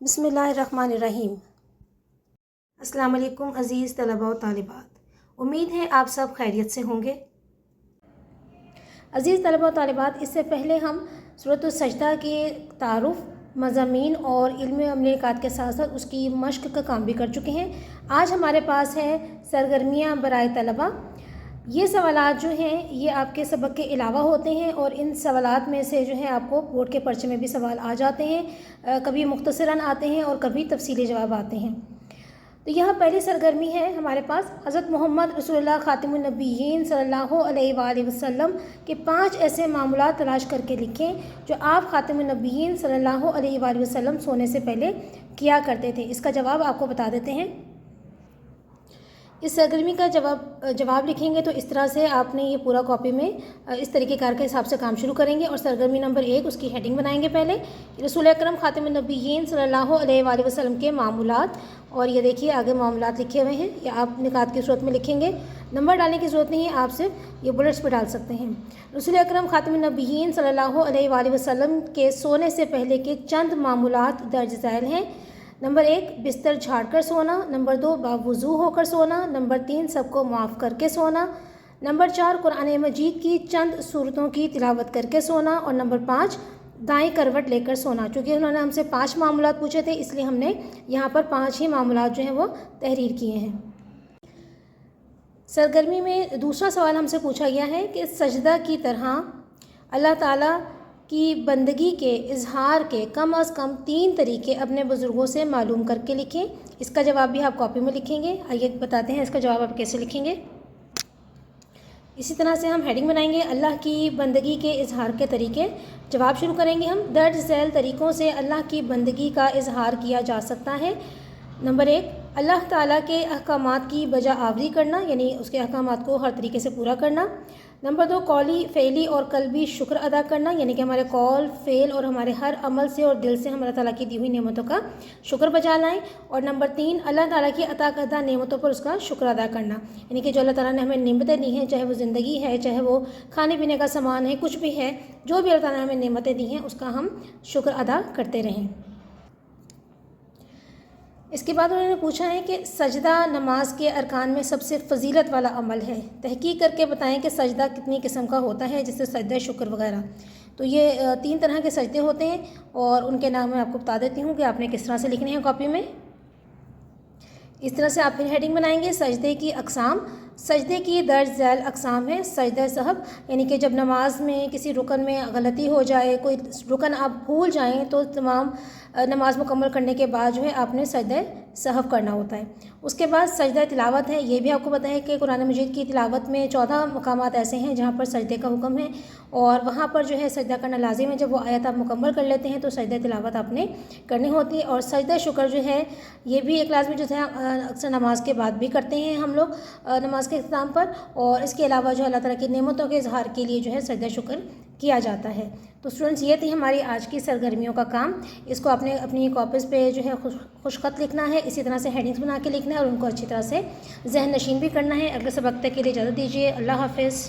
بسم اللہ الرحمن الرحیم۔ السلام علیکم عزیز طلباء و طالبات، امید ہے آپ سب خیریت سے ہوں گے۔ عزیز طلباء و طالبات، اس سے پہلے ہم سورۃ السجدہ کے تعارف، مضامین اور علم عملی نکات کے ساتھ ساتھ اس کی مشق کا کام بھی کر چکے ہیں۔ آج ہمارے پاس ہے سرگرمیاں برائے طلباء۔ یہ سوالات جو ہیں یہ آپ کے سبق کے علاوہ ہوتے ہیں اور ان سوالات میں سے جو ہے آپ کو بورڈ کے پرچے میں بھی سوال آ جاتے ہیں، کبھی مختصراً آتے ہیں اور کبھی تفصیلی جواب آتے ہیں۔ تو یہاں پہلی سرگرمی ہے ہمارے پاس حضرت محمد رسول اللہ خاتم النبیین صلی اللہ علیہ وآلہ وسلم کے 5 ایسے معمولات تلاش کر کے لکھیں جو آپ خاتم النبیین صلی اللہ علیہ وآلہ وسلم سونے سے پہلے کیا کرتے تھے۔ اس کا جواب آپ کو بتا دیتے ہیں۔ اس سرگرمی کا جواب لکھیں گے تو اس طرح سے آپ نے یہ پورا کاپی میں اس طریقہ کار کے حساب سے کام شروع کریں گے، اور سرگرمی نمبر 1 اس کی ہیڈنگ بنائیں گے پہلے رسول اکرم خاتم النبیین صلی اللہ علیہ وآلہ وسلم کے معمولات، اور یہ دیکھیے آگے معاملات لکھے ہوئے ہیں، یہ آپ نکات کی صورت میں لکھیں گے، نمبر ڈالنے کی ضرورت نہیں ہے، آپ صرف یہ بلٹس پہ ڈال سکتے ہیں۔ رسول اکرم خاتم النبیین صلی اللہ علیہ وآلہ وسلم کے سونے سے پہلے کے چند معمولات درج ذیل ہیں۔ نمبر 1 بستر جھاڑ کر سونا، نمبر 2 باوضو ہو کر سونا، نمبر 3 سب کو معاف کر کے سونا، نمبر 4 قرآن مجید کی چند سورتوں کی تلاوت کر کے سونا، اور نمبر 5 دائیں کروٹ لے کر سونا۔ چونکہ انہوں نے ہم سے 5 معاملات پوچھے تھے، اس لیے ہم نے یہاں پر 5 ہی معاملات جو ہیں وہ تحریر کیے ہیں۔ سرگرمی میں دوسرا سوال ہم سے پوچھا گیا ہے کہ سجدہ کی طرح اللہ تعالیٰ کی بندگی کے اظہار کے کم از کم 3 طریقے اپنے بزرگوں سے معلوم کر کے لکھیں۔ اس کا جواب بھی آپ کاپی میں لکھیں گے۔ آئیے بتاتے ہیں اس کا جواب آپ کیسے لکھیں گے۔ اسی طرح سے ہم ہیڈنگ بنائیں گے اللہ کی بندگی کے اظہار کے طریقے۔ جواب شروع کریں گے ہم، درج ذیل طریقوں سے اللہ کی بندگی کا اظہار کیا جا سکتا ہے۔ نمبر 1 اللہ تعالیٰ کے احکامات کی بجا آوری کرنا، یعنی اس کے احکامات کو ہر طریقے سے پورا کرنا۔ نمبر 2 قولی، فعلی اور قلبی شکر ادا کرنا، یعنی کہ ہمارے قول، فعل اور ہمارے ہر عمل سے اور دل سے ہم اللہ تعالیٰ کی دی ہوئی نعمتوں کا شکر بجا لائیں۔ اور نمبر 3 اللہ تعالیٰ کی عطا کردہ نعمتوں پر اس کا شکر ادا کرنا، یعنی کہ جو اللہ تعالیٰ نے ہمیں نعمتیں دی ہیں، چاہے وہ زندگی ہے، چاہے وہ کھانے پینے کا سامان ہے، کچھ بھی ہے، جو بھی اللہ تعالیٰ نے ہمیں نعمتیں دی ہیں اس کا ہم شکر ادا کرتے رہیں۔ اس کے بعد انہوں نے پوچھا ہے کہ سجدہ نماز کے ارکان میں سب سے فضیلت والا عمل ہے، تحقیق کر کے بتائیں کہ سجدہ کتنی قسم کا ہوتا ہے، جیسے سجدہ شکر وغیرہ۔ تو یہ 3 طرح کے سجدے ہوتے ہیں، اور ان کے نام میں آپ کو بتا دیتی ہوں کہ آپ نے کس طرح سے لکھنے ہیں کاپی میں۔ اس طرح سے آپ پھر ہیڈنگ بنائیں گے سجدے کی اقسام۔ سجدے کی درج ذیل اقسام ہے سجدہ سہو، یعنی کہ جب نماز میں کسی رکن میں غلطی ہو جائے، کوئی رکن آپ بھول جائیں تو تمام نماز مکمل کرنے کے بعد جو ہے آپ نے سجدہ سہو کرنا ہوتا ہے۔ اس کے بعد سجدہ تلاوت ہے، یہ بھی آپ کو پتہ ہے کہ قرآن مجید کی تلاوت میں 14 مقامات ایسے ہیں جہاں پر سجدے کا حکم ہے، اور وہاں پر جو ہے سجدہ کرنا لازم ہے۔ جب وہ آیت آپ مکمل کر لیتے ہیں تو سجدہ تلاوت آپ نے کرنی ہوتی ہے۔ اور سجدہ شکر جو ہے یہ بھی ایک لازمی جو ہے اکثر نماز کے بعد بھی کرتے ہیں ہم لوگ نماز کے اختتام پر، اور اس کے علاوہ جو اللہ تعالیٰ کی نعمتوں کے اظہار کے لیے جو ہے سجدہ شکر کیا جاتا ہے۔ تو اسٹوڈنٹس یہ تھی ہماری آج کی سرگرمیوں کا کام۔ اس کو آپ نے اپنی کاپیز پہ جو ہے خوش خط لکھنا ہے، اسی طرح سے ہیڈنگز بنا کے لکھنا ہے، اور ان کو اچھی طرح سے ذہن نشین بھی کرنا ہے۔ اگلے سبق تک کے لیے اجازت دیجیے، اللہ حافظ۔